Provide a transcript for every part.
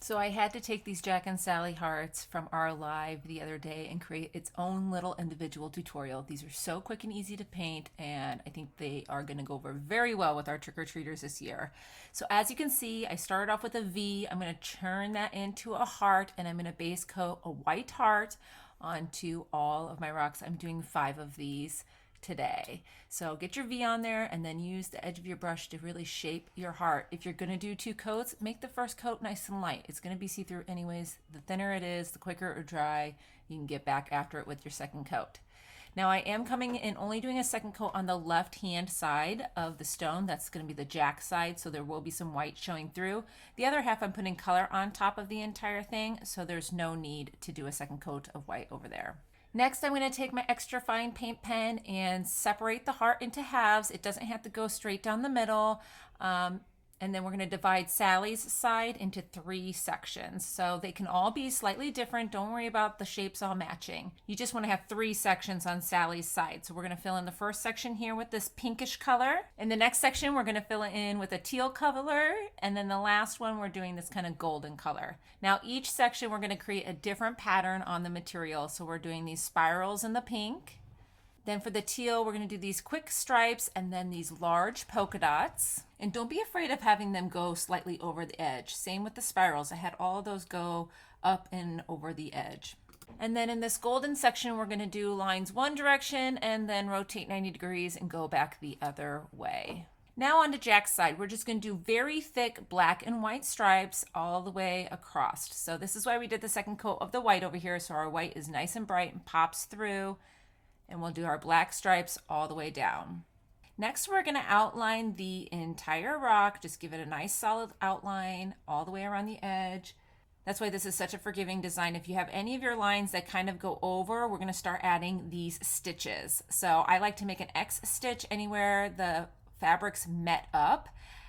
So I had to take these Jack and Sally hearts from our live the other day and create its own little individual tutorial. These are so quick and easy to paint, and I think they are going to go over very well with our trick-or-treaters this year. So as you can see, I started off with a V. I'm going to turn that into a heart, and I'm going to base coat a white heart onto all of my rocks. I'm doing 5 of these today. So get your V on there and then use the edge of your brush to really shape your heart. If you're going to do 2 coats, make the first coat nice and light. It's going to be see-through anyways. The thinner it is, the quicker it will dry. You can get back after it with your second coat. Now I am coming in only doing a second coat on the left hand side of the stone. That's going to be the Jack side, so there will be some white showing through. The other half I'm putting color on top of the entire thing, so there's no need to do a second coat of white over there. Next, I'm going to take my extra fine paint pen and separate the heart into halves. It doesn't have to go straight down the middle. And then we're going to divide Sally's side into 3 sections. So they can all be slightly different. Don't worry about the shapes all matching. You just want to have 3 sections on Sally's side. So we're going to fill in the first section here with this pinkish color. In the next section, we're going to fill it in with a teal color. And then the last one, we're doing this kind of golden color. Now each section, we're going to create a different pattern on the material. So we're doing these spirals in the pink. Then for the teal, we're going to do these quick stripes and then these large polka dots. And don't be afraid of having them go slightly over the edge. Same with the spirals. I had all of those go up and over the edge. And then in this golden section, we're going to do lines one direction and then rotate 90 degrees and go back the other way. Now on to Jack's side, we're just going to do very thick black and white stripes all the way across. So this is why we did the second coat of the white over here. So our white is nice and bright and pops through. And we'll do our black stripes all the way down. Next, we're going to outline the entire rock. Just give it a nice solid outline all the way around the edge. That's why this is such a forgiving design. If you have any of your lines that kind of go over, we're going to start adding these stitches. So I like to make an X stitch anywhere the fabrics met up.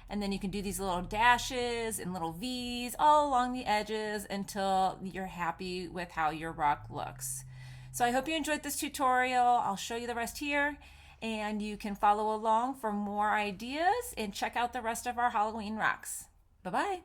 And then you can do these little dashes and little V's all along the edges until you're happy with how your rock looks. So I hope you enjoyed this tutorial. I'll show you the rest here, and you can follow along for more ideas and check out the rest of our Halloween rocks. Bye-bye.